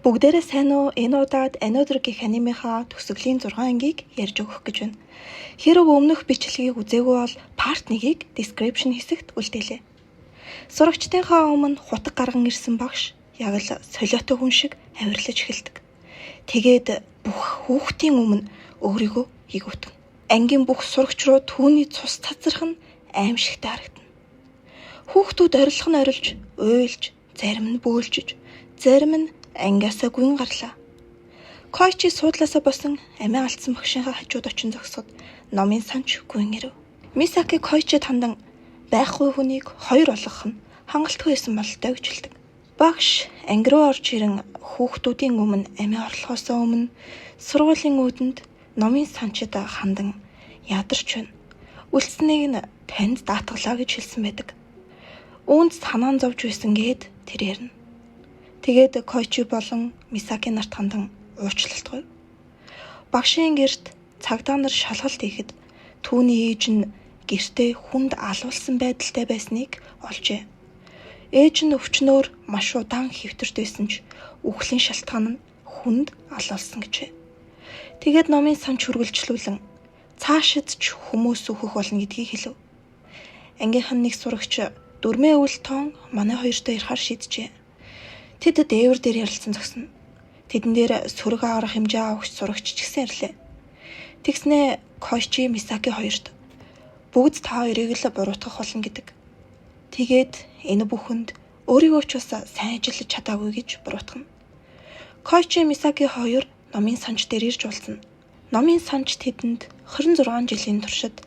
Бүгдээрээ сайн уу? Энэ удаад Another гэх анимийнхаа төгсгөлийн 6 ангийг ярьж өгөх гэж байна. Хэрэг өмнөх бичлэгийг үзээгүй бол part 1-ийг description хэсэгт үлдээлээ. Сурагчдынхаа өмнө хутаг гарган ирсэн багш яг л солиотой хүн шиг авирлаж эхэлдэг. Тэгээд бүх хүүхдийн өмнө өөрийгөө эгүүтэн. Ангийн бүх сурагч руу түүний цус цацрах нь аимшигтай харагдана. Хүүхдүүд орилж, уйлж, зарим нь бөөлжиж, зарим нь ангиасаа гүн гарлаа. Койчи суудлаасаа босон амиа алдсан багшийнхаа хажууд очин зогсоход номын санч гүн ирэв. Мисаки Койчид хандан байхгүй хүнийг хоёр болгох нь хангалтгүй байсан бололтой гэж хэлдэг. Багш анги руу орж ирэн хүүхдүүдийн өмнө амиа орлохоос өмнө сургуулийн үүдэнд номын санчид хандан ядарч байна. Үлдсэнийг нь танд даатгалаа гэж хэлсэн байдаг. Үүнд санаан зовж байсан гээд тэр ярина. Тэгээд Койчи болон Мисаки нарт хандан уучлалтгүй. Багшийн гэрт цагдаа нар шалгалт хийхэд түүний ээж нь гэртээ хүнд алуулсан байдалтай байсныг олжээ. Ээж нь өвчнөөр маш удаан хэвтэрдсэн ч үхлийн шалтгаан нь хүнд алуулсан гэжээ. Тэгээд номын санч хүргэлжлүүлэн цаашид ч хүмүүс үхэх болно гэдгийг хэлв. Ангийнхан нэг сурагч дөрмөө үл тоон манай хоёртой ярихаар шийджээ. Тэд дээвэр дээр ярилцсан зогсно. Тэдэн дээр сөрөг аврах хэмжээ авахч сурагч ч гэсэн ирлээ. Тэгснээ Койчи Мисаки хоёрт бүгд та хоёрыг л буруутгах болно гэдэг. Тэгээд энэ бүхэнд өөрийгөө ч бас сайн ажиллаж чадаагүй гэж буруутгана. Койчи Мисаки хоёр номын санч дээр ирж уулзна. Номын санч тэдэнд 26 жилийн туршид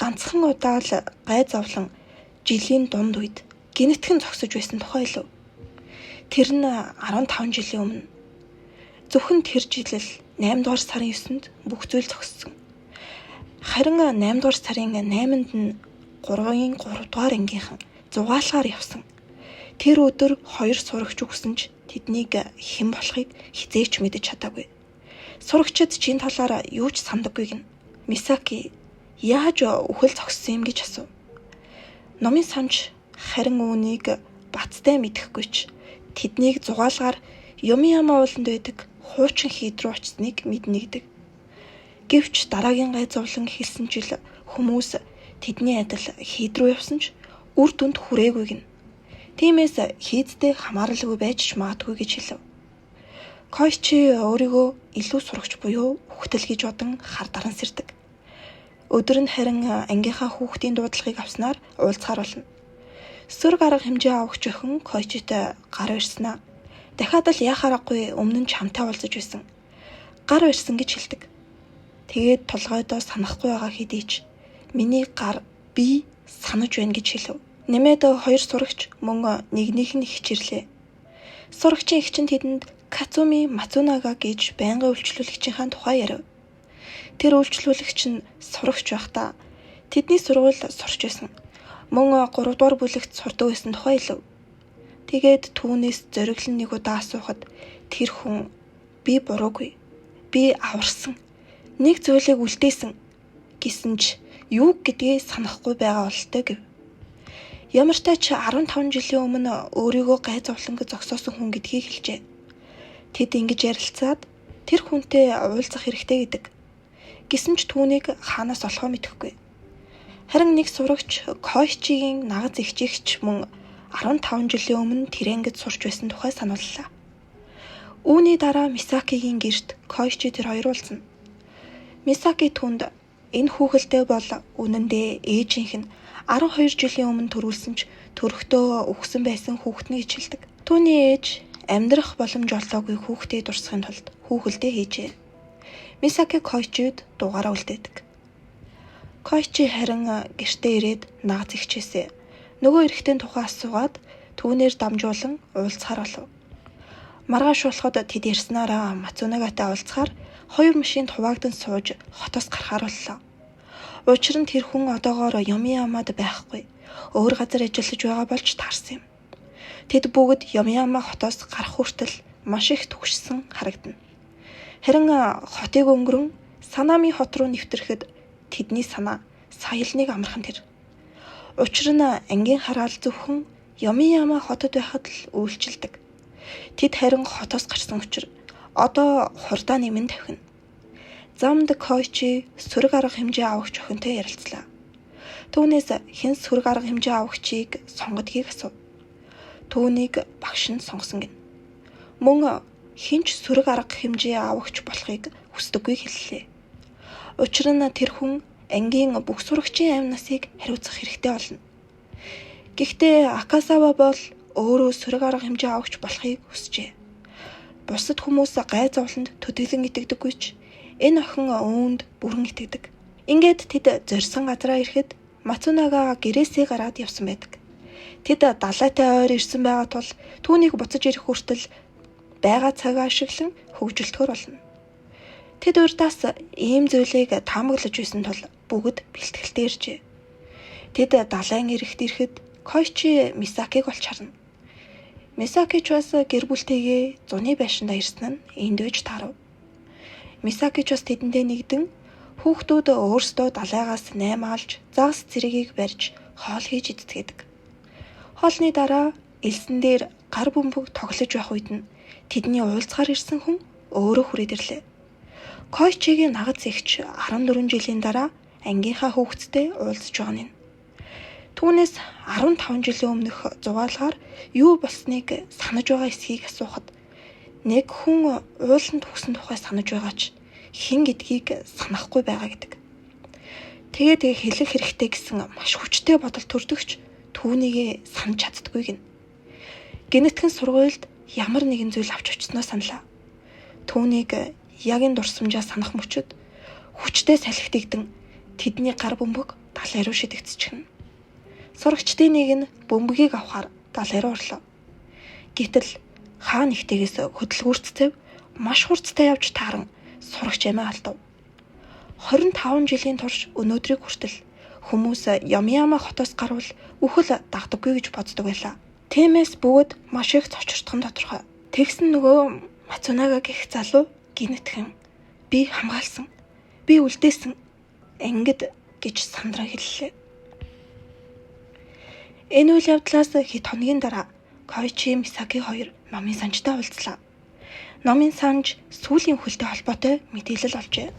ганцхан удаа л гай зовлон жилийн дунд үед гинэтхэн зогсож байсан тухай хэлв. Тэр нь 15 жилийн өмнө. Зөвхөн тэр жил л 8 дугаар сарын 9-нд бүх зүйл зогссон. Харин 8 дугаар сарын 8-нд нь 3-ын 3 дугаар ангийнхан зугаалгаар явсан. Тэр өдөр 2 сурагч өгсөн ч тэднийг хэн болохыг хизээч мэдэж чадаагүй. Сурагчид чинь талаар юу ч сандаггүй гин. Мисаки яаж үхэл зогссон юм гэж асуув. Номын санч харин үүнийг бацтай мэдэхгүй ч тэднийг зугаалгаар Юмияма ууланд байдаг хуучин хийд рүү очсныг мэднэ гэдэг. Гэвч дараагийн гай зовлон хэлсэн жил хүмүүс тэдний адил хийд рүү явсан ч үр дүнд хүрээгүй гин. Тиймээс хийдтэй хамааралгүй байж ч магадгүй гэж хэлв. Койчи өөрийгөө илүү сурагч буюу хүүхдэл гэж бодон хар даран сэрдэг. Өдөр нь харин ангийнхаа хүүхдийн дуудлагыг авснаар уулзахаар болно. Сөрөг арга хэмжээ авах охин Койчитэй гар барьснаа. Дахиад л яах аргагүй өмнө нь чамтай уулзаж байсан. Гар барьсан гэж хэлдэг. Тэгээд толгойдоо санахгүй байгаа хэдий ч миний гар би санаж байна гэж хэлв. Нэмээд 2 сурагч мөн нэгнийх нь хичэрлээ. Сурагчийн эгчин тэдэнд Кацуми Мацунага гэж байнгын үйлчлүүлэгчийн тухай ярив. Тэр үйлчлүүлэгч нь сурагч байхдаа тэдний сургуульд сурч байсан. Мөн 3 дугаар бүлэгт сурдаг байсан тухай хэлв. Тэгээд түүнээс зориглон нэг удаа асуухад тэр хүн би буруугүй. Би аварсан. Нэг зүйлийг үлдээсэн гэсэн ч юу гэдгийг санахгүй байгаа болтой гэв. Ямар ч тач 15 жилийн өмнө өөрийгөө гай зовлонг зогсоосон хүн гэдгийг хэлжээ. Тэд ингэж ярилцаад тэр хүнтэй уулзах хэрэгтэй гэдэг. Гэсэн ч түүнийг хаанаас олохоо мэдэхгүй. Харин нэг сурагч Койчигийн нагаз эгчигч мөн 15 жилийн өмнө тэр ангид сурч байсан тухай санууллаа. Үүний дараа Мисакигийн гэрт Койчи тэр хоёр уулзна. Мисаки түнд энэ хүүхэлдээ бол үнэндээ ээжийнх нь 12 жилийн өмнө төрүүлсэн ч төрөхдөө үхсэн байсан хүүхэд нь гэж хэлдэг. Түүний ээж амьдрах боломж олоогүй хүүхдээ дурсахын тулд хүүхэлдээ хийжээ. Мисаки Койчид дугаараа үлдээдэг. Койчи харин гэртээ ирээд нагаз эгчээсээ нөгөө эрэгтэй тухай асуугаад түүнээр дамжуулан уулзахаар болов. Маргааш болоход тэд ярьснараа Мацунагатай уулзахаар 2 машинд хуваагдсан сууж хотоос гарахаар боллоо. Учир нь тэр хүн одоогоор Юмиямад байхгүй. Өөр газар ажиллаж байгаа болж таарсан юм. Тэд бүгд Юмияма хотоос гарах хүртэл маш их түгшсэн харагдана. Харин хотыг өнгөрөн Санами хот руу нэвтрэхэд тэдний санаа саялныг амархан тэр. Учир нь ангийн хараал зөвхөн Юмияма хотод байхад л үйлчилдэг. Тэд харин хотоос гарсан учраас одоо хурдаа нэмэн тавхина. Замд Койчи сөрөг арга хэмжээ авахч охинтой ярилцлаа. Түүнээс хэн сөрөг арга хэмжээ авахчийг сонгодгийг асуув. Түүнийг багш нь сонгосон гин. Мөн хинч сөрөг арга хэмжээ авахч болохыг хүсдэггүй хэллээ. Учир нь тэр хүн ангийн бүх сурагчийн амь насыг хариуцах хэрэгтэй болно. Гэхдээ Акасава бол өөрөө сөрөг арга хэмжээ авахч болохыг хүсжээ. Бусад хүмүүс гай зовлонд төдийлөн итгэдэггүй ч энэ охин үүнд бүрэн итгэдэг. Ингээд тэд зорьсон газараа ирэхэд Мацунага гэрээсээ гараад явсан байдаг. Тэд далайтай ойр ирсэн байгаа тул түүнийг буцаж ирэх хүртэл байгаа цагаа ашиглан хөгжилтгөр болно. Тэд урдаас ийм зүйлийг таамаглаж байсан тул бүгд бэлтгэлтэй иржээ. Тэд далайн ирэхэд Койчи Мисакиг олж харна. Мисаки ч бас гэр бүлтэйгээ зуны байшиндаа ирсэн нь эндвэж тарав. Мисаки ч бас тэдэндээ нэгдэн хүүхдүүд өөрсдөө далайгаас наймаалж загас цэрэгийг барьж хоол хийж иддэг. Хоолны дараа элсэн дээр гар бөмбөг тоглож байх үед нь тэдний уулзгаар ирсэн хүн өөрөө хүрээд ирлээ. Койчигийн нагц эгч 14 жилийн дараа ангийнхаа хүүхэдтэй уулзж байгаа нь. Түүнээс 15 жилийн өмнөх зугаалгаар юу болсныг санаж байгаа эсхийг асуухад нэг хүн ууланд хүсэн тухай санаж байгаа ч хэн гэдгийг санахгүй байгаа гэдэг. Тэгээд хэлэх хэрэгтэй гэсэн маш хүчтэй бодол төрдөгч түүнийг санаж чаддгүй гин. Генетикийн сургуульд ямар нэгэн зүйл авч очсноо саналаа. Түүнийг яг энэ дурсамжаа санах мөчөд хүчтэй салхитэгдэн тэдний гар бөмбөг далай руу шидэгдчихнэ. Сурагчдын нэг нь бөмбөгийг авахар далай руу орлоо. Гэтэл хаа нэгтээс хөдөлгүүрцтэйв маш хурцтай явж тааран сурагч амиа алдав. 25 жилийн турш өнөөдрийг хүртэл хүмүүс Ямияма хотоос гарвал үхэл дагдаггүй гэж боддог байлаа. Тиймээс бүгд маш их цочртхон тодорхой. Тэгсэн нөгөө Мацунага гэх залуу гинэтхэн би хамгаалсан. Би үлдээсэн. Ангид гэж сандраа хэллээ. Энэ үйл явдлаас хэд хоногийн дараа Койчи Мисаки хоёр номын санжтай уулзлаа. Номын санж сүүлийн үхэлтэй холбоотой мэдээлэл олжээ.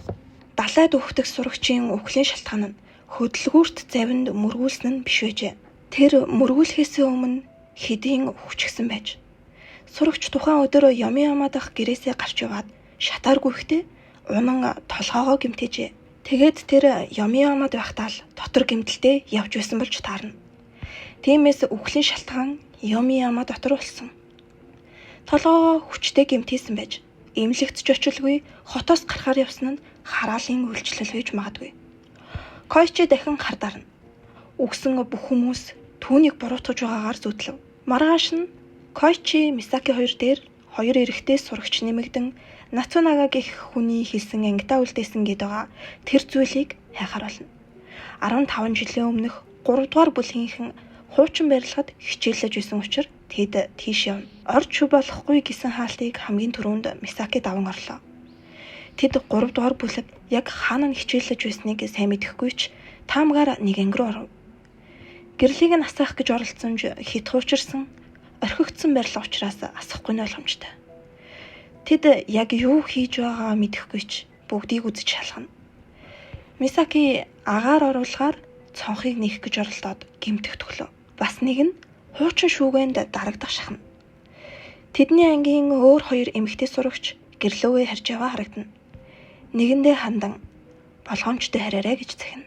Далайд үхдэг сурагчийн үхлийн шалтгаан нь хөдөлгүүрт завинд мөргүүлсэн нь биш байжээ. Тэр мөргүүлэхээс өмнө хэдийн хүчгсэн байж. Сурагч тухайн өдөр Ямияма дахь гэрээсээ гарч яваад шатаар гүйхдээ унан толгоогоо гэмтээжээ. Тэгээд тэр Ямиямад байхдаа л дотор гэмтэлтэй явж байсан болж таарна. Тиймээс үхлийн шалтгаан Ямияма дотор болсон. Толгоогоо хүчтэй гэмтээсэн байж эмнэлэгт ч очилгүй хотоос гарахаар явсан нь хараалын үйлчлэл байж магадгүй. Койчи дахин хардарна. Үгсэн бүх хүмүүс түүнийг буруутгаж байгаагаар зүтлэв. Маргааш нь Койчи Мисаки хоёр дээр хоёр эрэгтэй сурагч нэмэгдэн Нацунага гэх хүний хэлсэн ангидаа үлдээсэн гээд байгаа тэр зүйлийг хайхаар болно. 15 жилийн өмнөх 3 дугаар бүлгийнхэн хуучин барилгад хичээллэж байсан учраас тэд тийш явна. Орж болохгүй гэсэн хаалтыг хамгийн түрүүнд Мисаки даван орлоо. Тэд 3 дугаар бүлэг яг хаана хичээллэж байсныг сайн мэдэхгүй ч таамгаар нэг анги руу оров. Гэрлийг нь асаах гэж оролцсон хит хуучирсан, орхигдсон барилга учраас асахгүй нь ойлгомжтой. Тэд яг юу хийж байгаагаа мэдэхгүй ч бүгдийг үзэж шалгана. Мисаки агаар оруулахаар цонхыг нээх гэж оролдоод гэмтэх төглөө. Бас нэг нь хуучин шүүгээнд дарагдах шахна. Тэдний ангийн өөр хоёр эмэгтэй сурагч гэрлөөгээ харж яваа харагдана. Нэгэндээ хандан болгоомжтой хараарай гэж захина.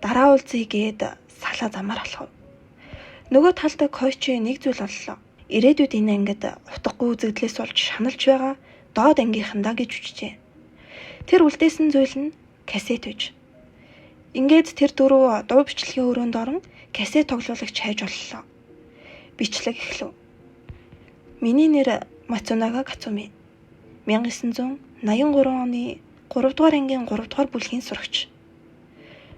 Дараа уулзъя гээд салаа замаар алхав. Нөгөө талд Койчи нэг зүйл оллоо. Ирээдүйд энэ ангид утгагүй үзэгдлээс болж шаналж байгаа доод ангийнхандаа гэж үжжээ. Тэр үлдээсэн зүйл нь касет байж. Ингээд тэр дөрөв дуу бичлэгийн өрөөнд орон касет тоглуулагч хайж оллоо. Бичлэг эхлэв. Миний нэр Мацунага Кацуми. 1983 оны 3 дугаар ангийн 3 дугаар бүлгийн сурагч.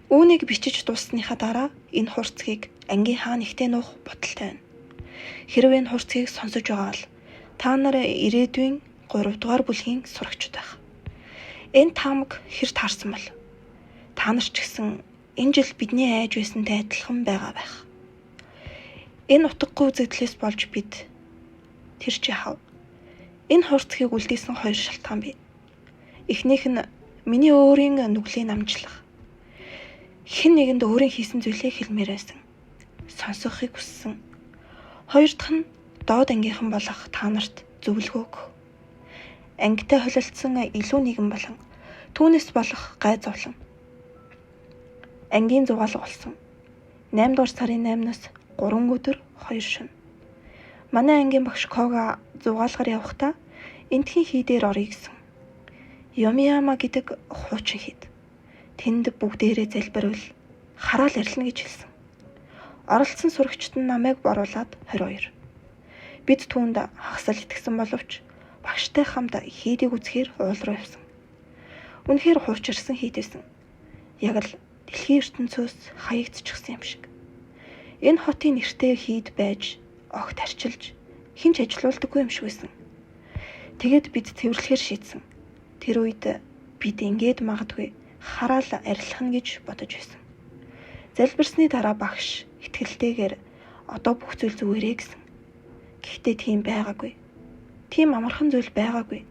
Үүнийг бичиж дууссаныхаа дараа энэ хурцгийг ангийн хаа нэгтээ нуух бодолтой байна. Хэрвээ энэ хурцгийг сонсож байгаа бол та нар ирээдүйн 3 дугаар бүлгийн сурагчид байх. Энэ таамаг хэр таарсан бол та нар ч гэсэн энэ жил бидний айж байсантай адилхан байгаа байх. Энэ утгагүй үзэгдлээс болж бид Тэр чи хав. Энэ хурцгийг үлдээсэн хоёр шалтгаан бий. Эхнийх нь миний өөрийн нүглийн намжлах. Хэн нэгэнд өөрийн хийсэн зүйлээ хэлмээр байсан. Сонсохыг хүссэн. Хоёр дахь нь доод ангийнхан болох та нарт зөвлөгөө өгөх. Ангитай холилдсон илүү нэгэн болон түүнээс болох гай зовлон. Ангийн зугаалга болсон. 8 дугаар сарын 8-наас 3 өдөр 2 шөнө. Манай ангийн багш Кога зугаалгаар явахдаа энтхийн хий дээр орё гэсэн. Йомияма гэдэг хуучин хийд. Тэнд бүгдээрээ залбирвал хараал арилна гэж хэлсэн. Оролцсон сурагчид нь намайг боруулад 22. Бид түүнд хагасал итгэсэн боловч багштай хамт хийдийг үзэхээр уул руу явсан. Үнэхээр хуучирсан хийд байсан. Яг л дэлхийн ертөнцөөс хаягдчихсан юм шиг. Энэ хотын нэртэй хийд байж огт арчилж хинч ажилуулдаггүй юм шиг байсан. Тэгэд бид цэвэрлэхээр шийдсэн. Тэр үед бид ингээд магадгүй хараал арилах нь гэж бодож байсан. Залбирсны дараа багш итгэлтэйгээр одоо бүх зүйл зүгээрээ гэсэн. Гэхдээ тийм байгаагүй. Тийм амархан зүйл байгаагүй.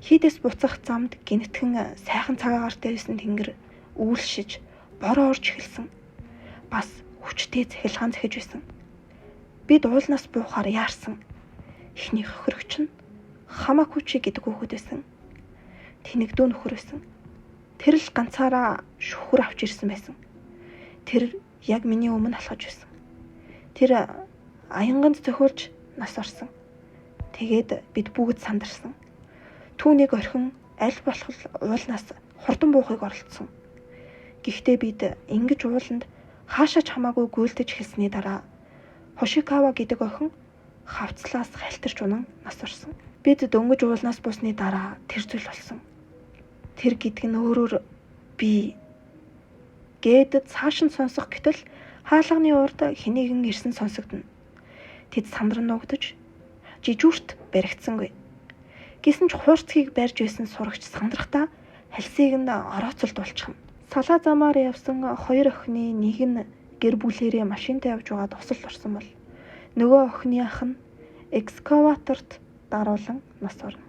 Хийдээс буцах замд гинтгэн сайхан цагаагартай байсан тэнгэр үйлшиж бороо орж эхэлсэн. Бас хүчтэй цахилгаан захиж байсан. Бид уулнаас буухаар яарсан. Эхний хохирогч нь Хамакучи гэдэг хүүхэд байсан. Тэнэгдүү нөхөр байсан. Тэр л ганцаараа шүхэр авч ирсэн байсан. Тэр яг миний өмнө алхаж байсан. Тэр аянганд зохиулж нас орсон. Тэгээд бид бүгд сандарсан. Түүнийг орхин аль болох уулнаас хурдан буухыг оролдсон. Гэхдээ бид ингэж ууланд хаашаач хамаагүй гүйлдэж эхэлсний дараа Хошикава гэдэг охин хавцлаас халтарч унан нас орсон. Бид дөнгөж уулнаас буусны дараа тэр зүйл болсон. Тэр гэдэг нь өөрөөр би гээд цааш нь сонсох гэтэл хаалганы урд хэнийгэн ирсэн сонсогдно. Тэд сандран нуугдаж жижүүрт баригдсангүй. Гэсэн ч хуурцгийг барьж байсан сурагч сандрахтаа хальсыг нь орооцолд болчихно. Салаа замаар явсан хоёр охины нэг нь гэр бүлээрээ машинтай явж байгаа тосолд орсон бол нөгөө охины ах нь экскаваторт даруулан нас орно.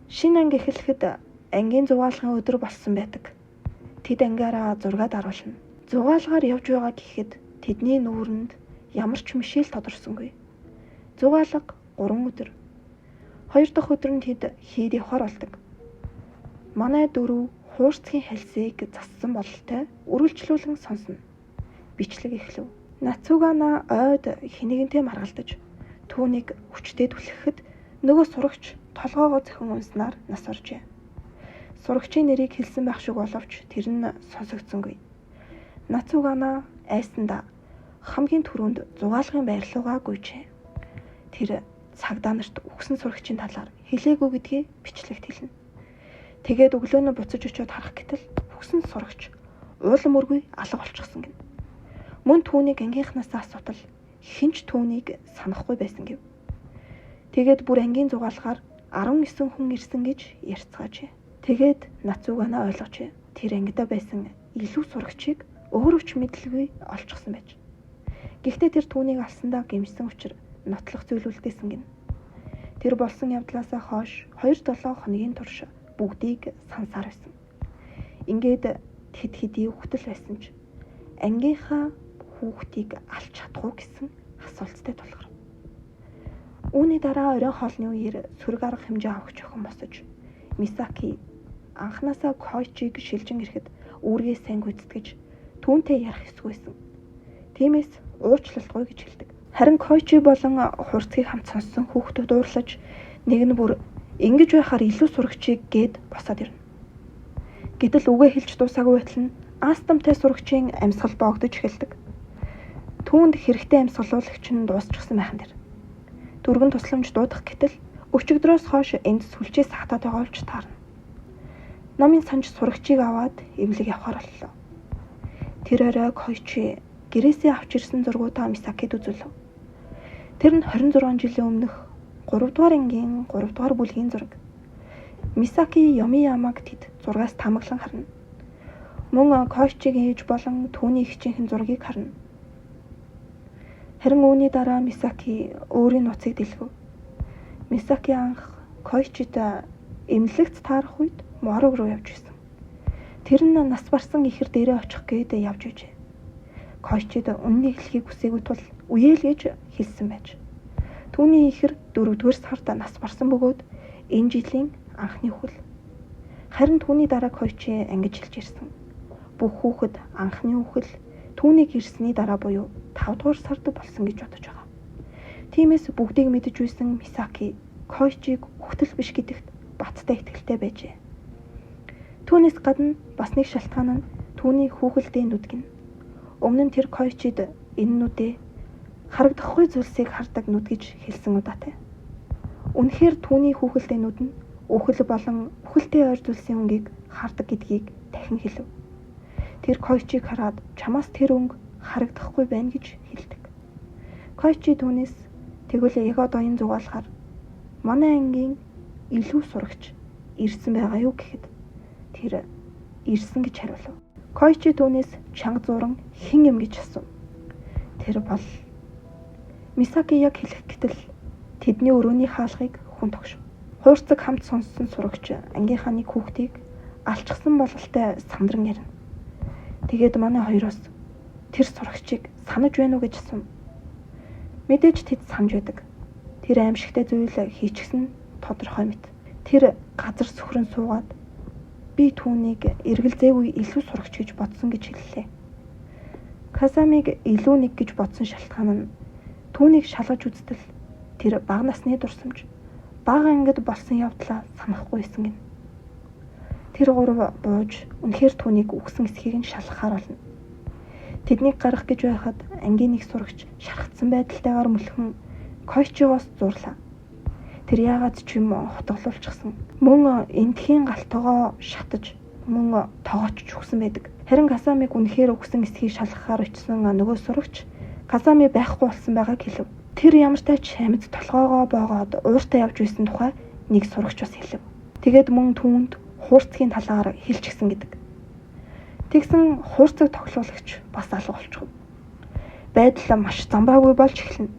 Шинэ анги эхлэхэд ангийн зугаалгын өдөр болсон байдаг. Тэд ангиараа 6 даруулна. Зугаалгаар явж байгаа гэхэд тэдний нүүрэнд ямар ч мишэл тодорсонгүй. Зугаалга 3 өдөр. 2 дахь өдөр нь тэд хийд явахаар болдог. Манай дөрөв хуурцгийн хальсыг зассан бололтой үргэлжлүүлэн сонсно. Бичлэг эхлэв. Нацугана ойд хэнийгэнтэй маргалдаж түүнийг хүчтэй түлхэхэд нөгөө сурагч толгоогоо зохин унснаар нас оржээ. Сурагчийн нэрийг хэлсэн байх шиг боловч тэр нь сонсогдсонгүй. Нацугана айсанда хамгийн түрүүнд зугаалгын байр руугаа гүйжээ. Тэр цагдаа нарт үхсэн сурагчийн талаар хэлээгүй гэдгийг бичлэгт хэлнэ. Тэгээд өглөөнөө буцаж очиод харах гэтэл үхсэн сурагч уулан мөргүй алга болчихсон гэнэ. Мөн түүнийг ангийнхнаасаа асуудал хинч түүнийг санахгүй байсан гэв. Тэгээд бүр ангийн зугаалгаар 19 хүн ирсэн гэж ярьцгаажээ. Тэгээд Нацугана ойлгожээ. Тэр ангидаа байсан илүү сурагчийг өөрөө ч мэдлгүй олчихсон байж. Гэхдээ тэр түүнийг алсандаа гэмшсэн учраас нотлох зүйл үлдээсэн гэнэ. Тэр болсон явдлаасаа хойш 2-7 хоногийн турш бүгдийг сансаар байсан. Ингээд хэд хэдий хүүхдэл байсан ч ангийнхаа хүүхдийг алж чадахгүй гэсэн асуулттай тулгар. Үүний дараа оройн хоолны үеэр сөрөг арга хэмжээ авах охин босож Мисаки анханасаа Койчиг шилжин ирэхэд үүргээ сайн гүйцэтгэж түүнтэй ярих эсвэсэн. Тиймээс уучлалтгүй гэж хэлдэг. Харин Койчи болон хурцгийг хамт сонссон хүүхдүүд уурлаж нэг нь бүр ингэж байхаар илүү сурагчийг гээд босоод ирнэ. Гэтэл үгээ хэлж дуусаагүй байтал нь астамтай сурагчийн амьсгал боогдож эхэлдэг. Түүнд хэрэгтэй амьсгалуулагч нь дуусчихсан байхан дэр. Дөрвөн тусламж дуудах гэтэл өчигдрөөс хойш энд сүлжээ сагтаад байгаа болж таарна. Номын санж сурагчийг аваад эмнэлэг явахаар боллоо. Тэр орой Койчи гэрээсээ авч ирсэн зургуудаа Мисакид үзүүлв. Тэр нь 26 жилийн өмнөх 3 дугаар ангийн 3 дугаар бүлгийн зураг. Мисаки Йомиямаг тэд зургаас тамаглан харна. Мөн Койчигийн ээж болон түүний эгчийнхэн зургийг харна. Харин үүний дараа Мисаки өөрийн нууцыг дэлгэв. Мисаки анх Койчид эмнэлэгт таарах үед морог руу явж исэн. Тэр нь нас барсан ихэр дээрээ очих гээд явж ижээ. Койчид үнний эхлэхийг хүсээгүй тул үеэл гэж хэлсэн байж. Түүний ихэр 4-р сард нас барсан бөгөөд энэ жилийн анхны үхэл. Харин түүний дараа Койчи ангиж хэлж ирсэн. Бүх хүүхэд анхны үхэл түүнийг ирсний дараа буюу 5-р сард болсон гэж бодож байгаа. Тиймээс бүгдийг мэдэж үйсэн Мисаки Койчиг үхтэл биш гэдэгт баттай итгэлтэй байжээ. Түүнээс гадна бас нэг шалтгаан нь түүний хүүхэлдэйн нүдгэн. Өмнө нь тэр Койчид энэ нүдээ харагдахгүй зүйлсийг хардаг нүд гэж хэлсэн удаатай. Үнэхээр түүний хүүхэлдэйн нүд нь үхэл болон үхэлтэй ойр зүйлсийн өнгийг хардаг гэдгийг дахин хэлв. Тэр Койчиг хараад чамаас тэр өнгө харагдахгүй байна гэж хэлдэг. Койчи түүнээс тэгвэл яг одоо энэ зугаалахаар манай ангийн илүү сурагч ирсэн байгаа юу гэхэд тэр ирсэн гэж хариулв. Койчи түүнээс чанга зуран хэн юм гэж асуув. Тэр бол Мисаки яг хэлэх гэтэл тэдний өрөөний хаалгыг хүн тогшив. Хуурцаг хамт сонссон сурагч ангийнхаа нэг хүүхдийг алчсан бололтой сандран ярина. Тэгээд манай хоёроос тэр сурагчийг санаж байна уу гэж асуув. Мэдээж тэд санаж байдаг. Тэр аимшигтай зүйл хийчихсэн тодорхой мэт. Тэр газар сөхрөн суугаад би түүнийг эргэлзээгүй илүү сурагч гэж бодсон гэж хэллээ. Касамиг илүү нэг гэж бодсон шалтгаан нь түүнийг шалгаж үзтэл тэр бага насны дурсамж бага ангид болсон явдлаа санахгүй байсан гин. Тэр гурав бууж үнэхээр түүнийг үгсэн эсхийг нь шалгахаар болно. Тэднийг гарах гэж байхад ангийн нэг сурагч шархацсан байдалтайгаар мөлхөн Койчигоос зурлаа. Тэр яагаад ч юм хотголуулчихсан. Мөн энтхийн галтгоо шатаж мөн тоогооч чүгсэн байдаг. Харин Касамиг үнэхээр үгсэн эсхийг шалгахаар очсон нөгөө сурагч Касами байхгүй болсон байгааг хэлв. Тэр ямар ч тач амьд толгоогоо боогоод ууртаа явж байсан тухай нэг сурагч бас хэлв. Тэгээд мөн түүнд хуурцгийн талаар хэлчихсэн гэдэг. Тэгсэн хуурцаг тоглуулагч бас алга болчихов. Байдал маш замбаагүй болж эхэлнэ.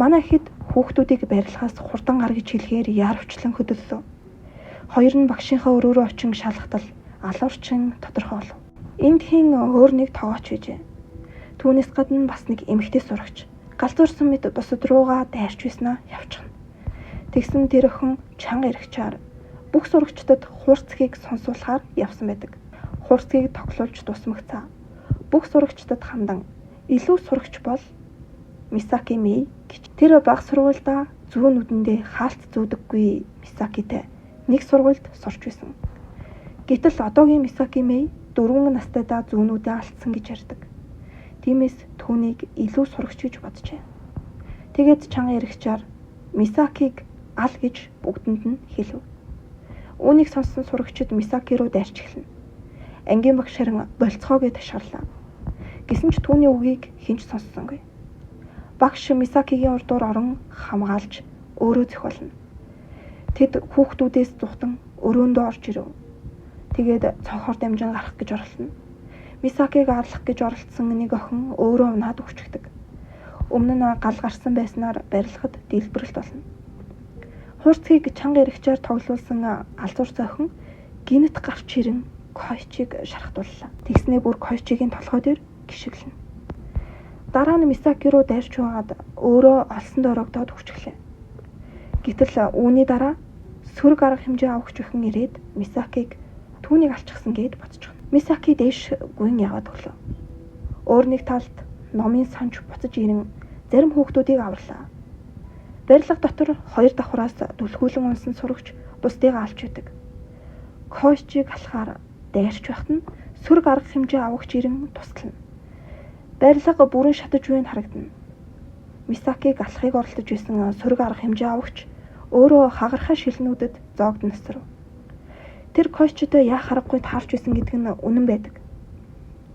Манай хэд хүүхдүүдийг барилгаас хурдан гар гэж хэлэхээр яарвчлан хөдөллөө. Хоёр нь багшийнхаа өрөөрөө очин шалгатал алуурчин тодорхой болов. Энд хэн өөр нэг тоогооч байжээ. Түүнээс гадна бас нэг эмэгтэй сурагч галзуурсан мэд бусад руугаа дайрч байснаа явчихна. Тэгсэн тэр охин чанга эргчээр бүх сурагчдад хуурцгийг сонсуулахаар явсан байдаг. Хуурцгийг тоглуулж дусмагцаа. Бүх сурагчдад хандан илүү сурагч бол Мисаки Мэй гэж. Тэр баг сургуульдаа зүүн нүдэндээ хаалт зүүдэггүй Мисакитай нэг сургуульд сурч байсан. Гэтэл одоогийн Мисаки Мэй 4 настайдаа зүүнүүдээ алдсан гэж ярьдаг. Тиймээс түүнийг илүү сурагч гэж боджээ. Тэгээд чанга эргчээр Мисакиг ал гэж бүгдэнд нь хэлв. Үүнийг сонссон сурагчид Мисаки руу дайрч эхэлнэ. Ангийн багш харин болцгоо гэж ташааллаа. Гэсэн ч түүний үгийг хинч сонссонгүй. Багш Мисакигийн урдуур орон хамгаалж өөрөө зохиолно. Тэд хүүхдүүдээс зүхтэн өрөөндөө орж ирэв. Тэгээд цонхоор дамжин гарах гэж оролдоно. Мисакиг арлах гэж оролдсон нэг охин өөрөө унаад өвчгдөг. Өмнө нь гал гарсан байснаар барилгад дэлбэрэлт болно. Хуурцгийг чанга эргчээр тоглуулсан алзуурсан охин гинэт гарч ирэн Койчиг шархтууллаа. Тэгснээ бүр Койчигийн толгой дээр гიშгэлнэ. Дараа нь Мисаки руу дайрч байгаад өөрөө олсонд орогдоод өвчглээ. Гэтэл үүний дараа сөрөг арга хэмжээ авахч охин ирээд Мисакиг түүнийг алчихсан гэд бодчихно. Мисаки дээш гүйн яваад өглөө. Өөр нэг талд номын санч буцаж ирэн зарим хүүхдүүдийг аварлаа. Барилга дотор 2 давхраас түлхүүлэн унсан сурагч бусдыг алж байдаг. Койчиг алхаар дайрч байхад нь сөрөг арга хэмжээ авахч ирэн туслана. Барилга бүрэн шатаж буйн харагдана. Мисакиг алхахыг оролдож байсан сөрөг арга хэмжээ авахч өөрөө хагархай шилнүүдэд зоогд насрав. Тэр Койчтой яах аргагүй таарч байсан гэдэг нь үнэн байдаг.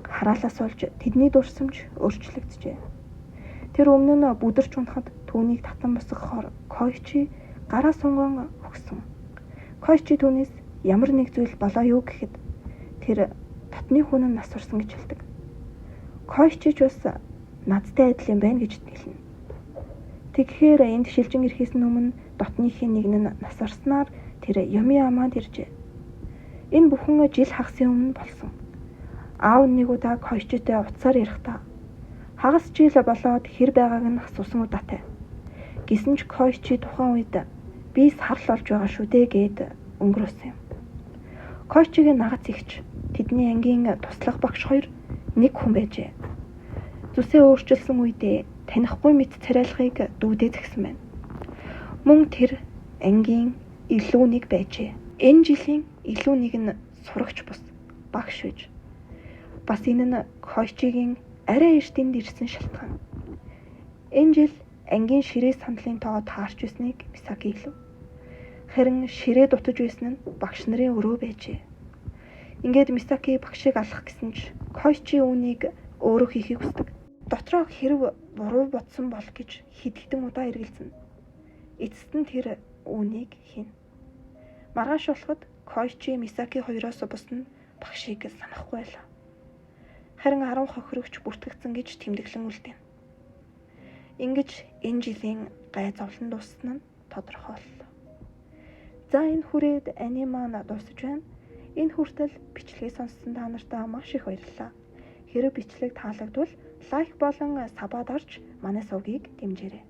Хараалаас болж тэдний дурсамж өөрчлөгдөжээ. Тэр өмнө нь бүдэрч унахад түүнийг татан босгохоор Койчи гараа сунган өгсөн. Койчи түүнээс ямар нэг зүйл болоо юу гэхэд тэр татны хүн нь нас урсан гэж хэлдэг. Койчич бас надтай адил юм байна гэж хэлнэ. Тэгэхээр энд шилжин ирэхээс өмнө дотныхийн нэг нь насарснаар тэр Юмми амаад иржээ. Энэ бүхэн жил хагасын өмнө болсон. Аав нэг удаа Койчитэй утсаар ярихдаа хагас жил болоод хэр байгааг нь асуусан удаатай. Гэсэн ч Койчи тухайн үед би сарл олж байгаа шүү дээ гэд өнгөрөөсөн юм. Койчигийн нагц ихч тэдний ангийн туслах багш хоёр нэг хүн байжээ. Зүсээ өөрчилсөн үедээ танихгүй мэт царайлахыг дүүдээ згсэн байна. Мөн тэр ангийн илүү нэг байжээ. Энэ жилийн илүү нэг нь сурагч бус багш байж. Бас энэ нь Койчигийн арай эртэнд ирсэн шалтгаан. Энэ жил ангийн ширээ сандлын тоо таарч байсныг Мисаки хэлв. Харин ширээ дутаж байсан нь багш нарын өрөө байжээ. Ингээд Мисаки багшийг алах гэсэн ч Койчи үүнийг өөрөө хийхийг хүсдэг. Дотроо хэрв буруу бодсон бол гэж хэд хэдэн удаа эргэлзэнэ. Эцэст нь тэр үүнийг хийнэ. Маргааш болоход Койчи Мисаки хоёроос бус нь багшийг санахгүй байлаа. Харин 10 хохирогч бүртгэгдсэн гэж тэмдэглэн үлдээв. Ингэж энэ жилийн гай зовлон дууссан нь тодорхойллоо. За энэ хүрээд аниме маань дуусаж байна. Энэ хүртэл бичлэгийг сонссон та нартай маш их баярлалаа. Хэрэв бичлэг таалагдвал лайк болон сабад орж манай сувгийг дэмжээрэй.